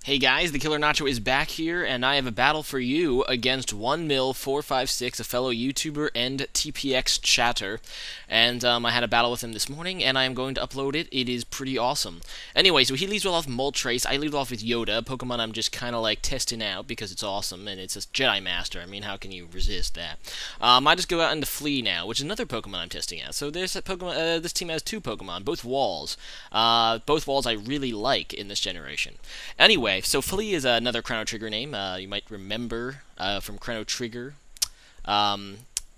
Hey guys, TheKillerNacho is back here, and I have a battle for you against 1mil456, a fellow YouTuber and TPX-chatter. And I had a battle with him this morning, and I am going to upload it. It is pretty awesome. Anyway, so he leads off with Moltres. I lead off with Yoda, a Pokemon I'm just kind of like testing out because it's awesome, and it's a Jedi Master. I mean, how can you resist that? I just go out into Flea now, which is another Pokemon I'm testing out. So there's a Pokemon. This team has two Pokemon, both walls. Both walls I really like in this generation. Anyway, so Flea is another Chrono Trigger name. You might remember from Chrono Trigger.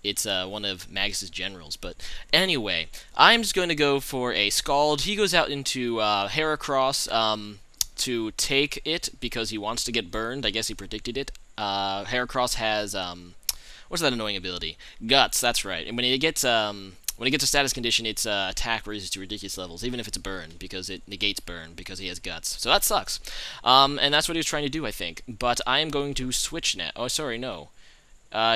It's one of Magus's generals. But anyway, I'm just going to go for a Scald. He goes out into Heracross to take it because he wants to get burned. I guess he predicted it. Heracross has what's that annoying ability? Guts. That's right. And when he gets a status condition, its attack raises to ridiculous levels, even if it's a burn, because it negates burn, because he has guts. So that sucks. And that's what he was trying to do, I think. But I am going to switch now. Oh, sorry, no.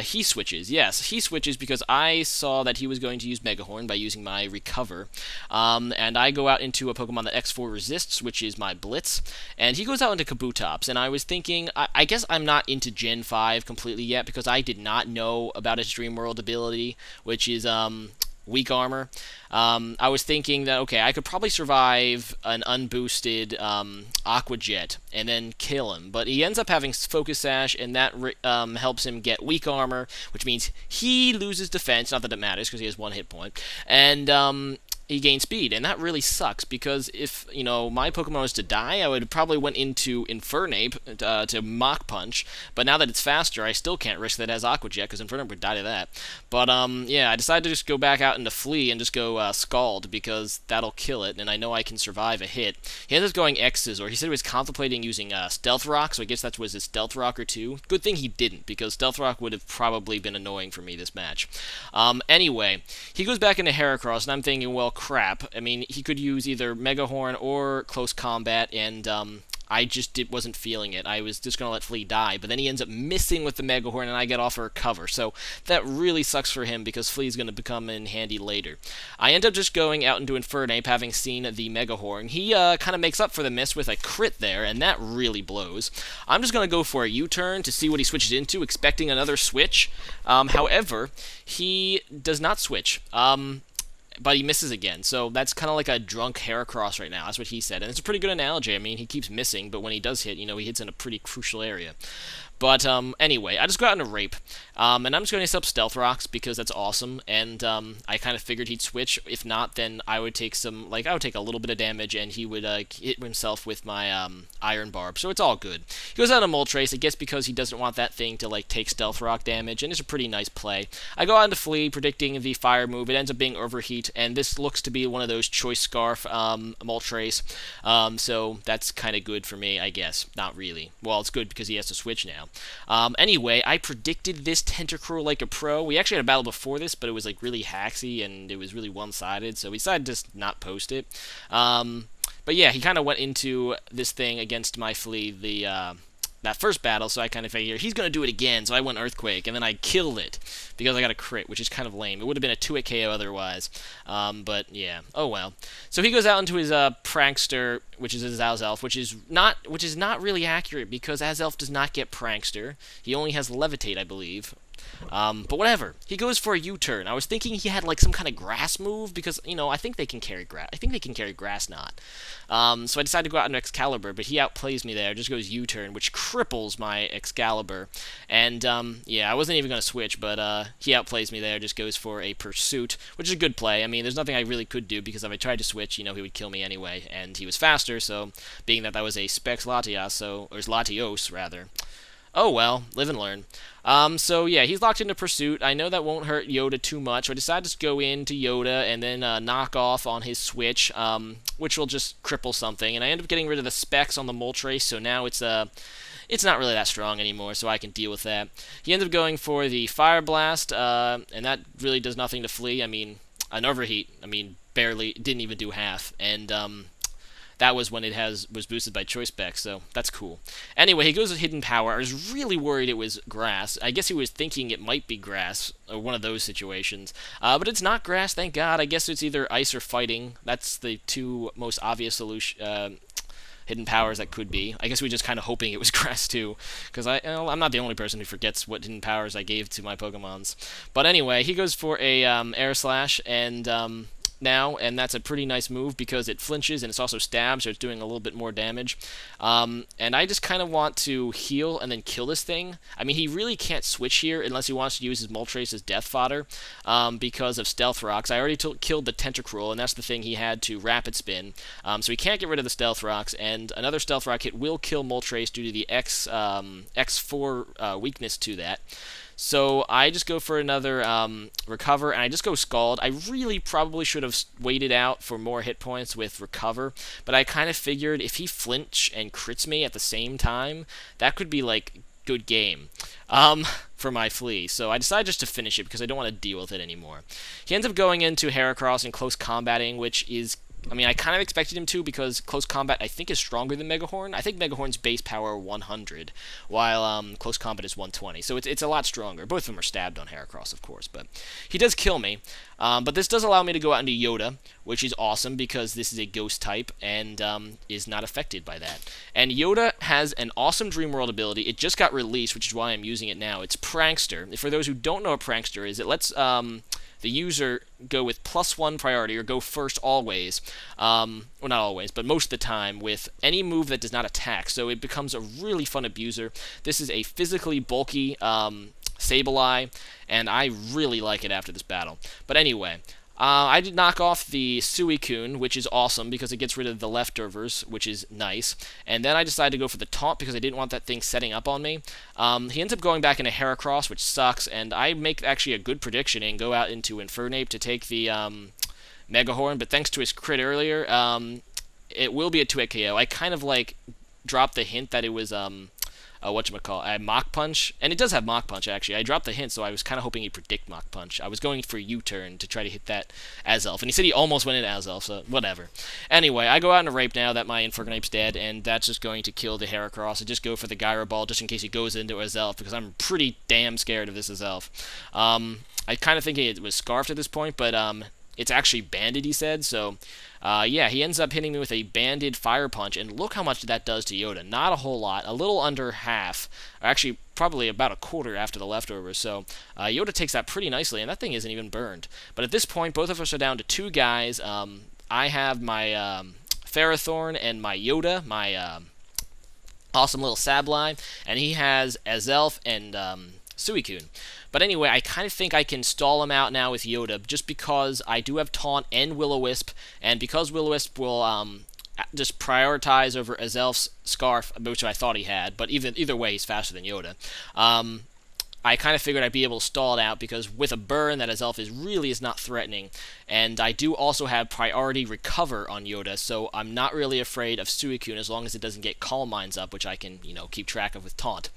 He switches. Yes, he switches because I saw that he was going to use Mega Horn by using my Recover. And I go out into a Pokemon that X4 resists, which is my Blitz. And he goes out into Kabutops. And I was thinking, I guess I'm not into Gen 5 completely yet, because I did not know about his Dream World ability, which is, weak armor. I was thinking that, okay, I could probably survive an unboosted Aqua Jet and then kill him, but he ends up having Focus Sash, and that helps him get weak armor, which means he loses defense, not that it matters because he has one hit point, and he gains speed, and that really sucks, because if, you know, my Pokemon was to die, I would probably went into Infernape to Mach Punch, but now that it's faster, I still can't risk that it has Aqua Jet, because Infernape would die to that. But, yeah, I decided to just go back out into Flea and just go Scald, because that'll kill it, and I know I can survive a hit. He ended up going X-Scissor. He said he was contemplating using Stealth Rock, so I guess that was his Stealth Rock or two. Good thing he didn't, because Stealth Rock would have probably been annoying for me this match. Anyway, he goes back into Heracross, and I'm thinking, well, crap. I mean, he could use either Mega Horn or Close Combat, and I just wasn't feeling it. I was just going to let Flea die, but then he ends up missing with the Mega Horn, and I get off for a cover. So that really sucks for him, because Flea's going to become in handy later. I end up just going out into Infernape, having seen the Mega Horn. He kind of makes up for the miss with a crit there, and that really blows. I'm just going to go for a U-turn to see what he switches into, expecting another switch. However, he does not switch. But he misses again, so that's kind of like a drunk Heracross right now. That's what he said, and it's a pretty good analogy. I mean, he keeps missing, but when he does hit, you know, he hits in a pretty crucial area. But, anyway, I just go out into Rape, and I'm just going to up Stealth Rocks, because that's awesome, and, I kind of figured he'd switch. If not, then I would take I would take a little bit of damage, and he would, hit himself with my, Iron Barb, so it's all good. He goes out into Moltres, I guess because he doesn't want that thing to, like, take Stealth Rock damage, and it's a pretty nice play. I go out into Flea, predicting the Fire move. It ends up being Overheat, and this looks to be one of those Choice Scarf, Moltres, so that's kind of good for me, I guess. Not really. Well, it's good because he has to switch now. Anyway, I predicted this Tentacruel like a pro. We actually had a battle before this, but it was like really haxy and it was really one-sided, so we decided to just not post it. But yeah, he kind of went into this thing against my Flea, that first battle, so I kind of figured he's going to do it again, so I went Earthquake, and then I killed it, because I got a crit, which is kind of lame. It would have been a 2-hit KO otherwise, but yeah, oh well. So he goes out into his Prankster, which is his Azelf, which is not really accurate, because Azelf does not get Prankster. He only has Levitate, I believe. But whatever. He goes for a U-turn. I was thinking he had like some kind of grass move, because, you know, I think they can carry grass. I think they can carry Grass Knot. So I decided to go out into Excalibur, but he outplays me there. Just goes U-turn, which cripples my Excalibur. And yeah, I wasn't even going to switch, but he outplays me there. Just goes for a Pursuit, which is a good play. I mean, there's nothing I really could do, because if I tried to switch, you know, he would kill me anyway, and he was faster. So being that was a Specs Latios, or Latios rather. Oh well, live and learn. So yeah, he's locked into Pursuit. I know that won't hurt Yoda too much, so I decided to go into Yoda and then knock off on his switch, which will just cripple something. And I end up getting rid of the Specs on the Moltres, so now it's not really that strong anymore, so I can deal with that. He ends up going for the Fire Blast, and that really does nothing to Flea. I mean, an Overheat, I mean, barely, didn't even do half, and that was when it was boosted by Choice Specs, so that's cool. Anyway, he goes with Hidden Power. I was really worried it was Grass. I guess he was thinking it might be Grass, or one of those situations. But it's not Grass, thank God. I guess it's either Ice or Fighting. That's the two most obvious hidden powers that could be. I guess we're just kind of hoping it was grass too, because I'm not the only person who forgets what hidden powers I gave to my Pokemons. But anyway, he goes for a Air Slash, and and that's a pretty nice move because it flinches and it's also stabs, so it's doing a little bit more damage. And I just kind of want to heal and then kill this thing. I mean, he really can't switch here unless he wants to use his Moltres as death fodder because of Stealth Rocks. I already killed the Tentacruel, and that's the thing he had to Rapid Spin. So he can't get rid of the Stealth Rocks, and another Stealth Rock hit will kill Moltres due to the X4 weakness to that. So I just go for another Recover, and I just go Scald. I really probably should have waited out for more hit points with Recover, but I kind of figured if he flinch and crits me at the same time, that could be, like, good game for my Flea. So I decided just to finish it because I don't want to deal with it anymore. He ends up going into Heracross and close combating, which is... I mean, I kind of expected him to because Close Combat, I think, is stronger than Megahorn. I think Megahorn's base power 100, while Close Combat is 120. So it's a lot stronger. Both of them are stabbed on Heracross, of course. But he does kill me. But this does allow me to go out into Yoda, which is awesome because this is a Ghost type and is not affected by that. And Yoda has an awesome Dream World ability. It just got released, which is why I'm using it now. It's Prankster. For those who don't know what Prankster is, it lets... the user go with +1 priority, or go first always, well, not always, but most of the time, with any move that does not attack, so it becomes a really fun abuser. This is a physically bulky Sableye, and I really like it after this battle. But anyway, I did knock off the Suicune, which is awesome because it gets rid of the leftovers, which is nice. And then I decided to go for the Taunt because I didn't want that thing setting up on me. He ends up going back into Heracross, which sucks, and I make actually a good prediction and go out into Infernape to take the Megahorn, but thanks to his crit earlier, it will be a 2-hit KO. I kind of, like, dropped the hint that it was... Mach Punch, and it does have Mach Punch, actually. I dropped the hint, so I was kind of hoping he'd predict Mach Punch. I was going for U-turn to try to hit that Azelf, and he said he almost went in Azelf, so whatever. Anyway, I go out into Rape now that my Infernape's dead, and that's just going to kill the Heracross. I just go for the Gyro Ball just in case he goes into Azelf, because I'm pretty damn scared of this Azelf. I kind of think it was Scarfed at this point, but it's actually banded, he said, so... yeah, he ends up hitting me with a banded Fire Punch, and look how much that does to Yoda. Not a whole lot, a little under half, or actually probably about a quarter after the leftovers, so Yoda takes that pretty nicely, and that thing isn't even burned. But at this point, both of us are down to 2 guys. I have my Ferrothorn and my Yoda, my awesome little Sableye, and he has Azelf and Suicune. But anyway, I kind of think I can stall him out now with Yoda, just because I do have Taunt and Will-O-Wisp, and because Will-O-Wisp will just prioritize over Azelf's Scarf, which I thought he had, but either way, he's faster than Yoda. I kind of figured I'd be able to stall it out, because with a burn, that Azelf is not threatening, and I do also have priority recover on Yoda, so I'm not really afraid of Suicune as long as it doesn't get Calm Minds up, which I can, keep track of with Taunt.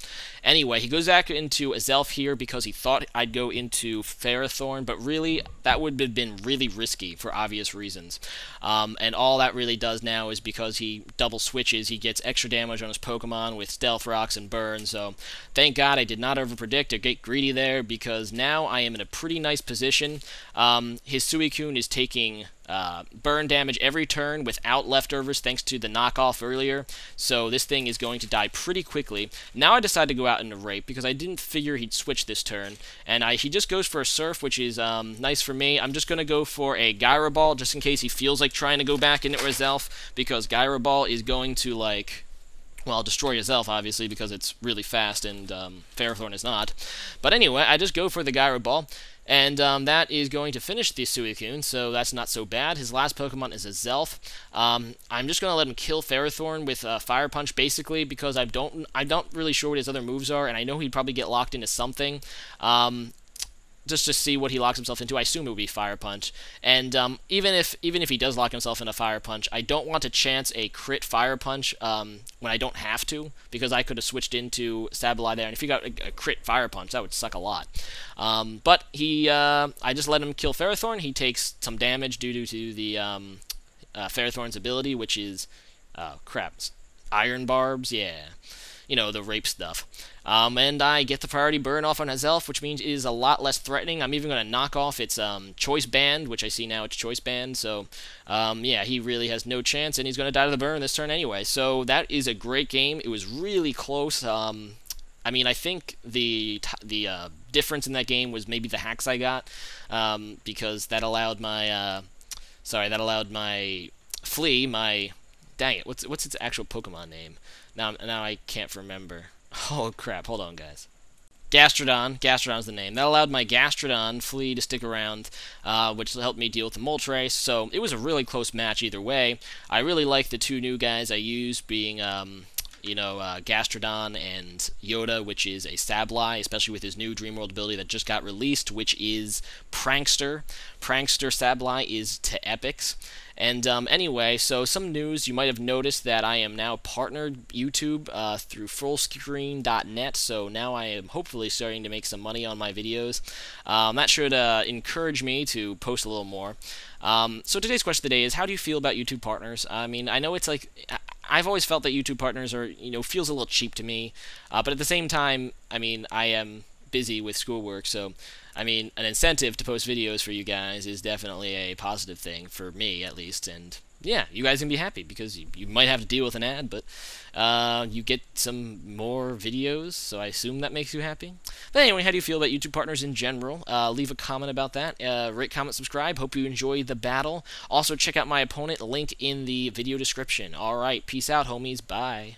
Anyway, he goes back into Azelf here because he thought I'd go into Ferrothorn, but really, that would have been really risky for obvious reasons. And all that really does now is because he double switches, he gets extra damage on his Pokemon with Stealth Rocks and Burn, so thank God I did not overpredict or get greedy there, because now I am in a pretty nice position. His Suicune is taking burn damage every turn without leftovers thanks to the knockoff earlier, so this thing is going to die pretty quickly. Now I decide to go out into Rape because I didn't figure he'd switch this turn, and he just goes for a Surf, which is nice for me. I'm just going to go for a Gyro Ball just in case he feels like trying to go back into Azelf, because Gyro Ball is going to, like... well, destroy Azelf, obviously, because it's really fast, and Ferrothorn is not. But anyway, I just go for the Gyro Ball, and that is going to finish the Suicune, so that's not so bad. His last Pokemon is Azelf. I'm just going to let him kill Ferrothorn with Fire Punch, basically, because I'm not really sure what his other moves are, and I know he'd probably get locked into something. Just to see what he locks himself into. I assume it would be Fire Punch. And even if he does lock himself into Fire Punch, I don't want to chance a crit Fire Punch when I don't have to, because I could have switched into Sableye there, and if he got a crit Fire Punch, that would suck a lot. But I just let him kill Ferrothorn. He takes some damage due to the Ferrothorn's ability, which is... crap. Iron Barbs? Yeah. the rape stuff. And I get the priority burn off on his elf, which means it is a lot less threatening. I'm even going to knock off its choice band, which I see now it's choice band. So, yeah, he really has no chance, and he's going to die to the burn this turn anyway. So that is a great game. It was really close. I mean, I think the difference in that game was maybe the hacks I got, because that allowed my Flea, dang it, what's its actual Pokemon name? Now I can't remember. Oh crap! Hold on, guys. Gastrodon's the name. That allowed my Gastrodon Flea to stick around, which helped me deal with the Moltres. So it was a really close match either way. I really like the two new guys I used, being Gastrodon and Yoda, which is a Sableye, especially with his new Dream World ability that just got released, which is Prankster. Prankster Sableye is to epics. And anyway, so some news, you might have noticed that I am now partnered YouTube through fullscreen.net, so now I am hopefully starting to make some money on my videos. That should encourage me to post a little more. So today's question of the day is, how do you feel about YouTube partners? I mean, I know it's like, I've always felt that YouTube partners are, feels a little cheap to me, but at the same time, I mean, I am busy with schoolwork, so I mean, an incentive to post videos for you guys is definitely a positive thing, for me at least, and yeah, you guys can be happy, because you might have to deal with an ad, but you get some more videos, so I assume that makes you happy. But anyway, how do you feel about YouTube partners in general? Leave a comment about that. Rate, comment, subscribe. Hope you enjoyed the battle. Also, check out my opponent, link in the video description. Alright, peace out, homies. Bye.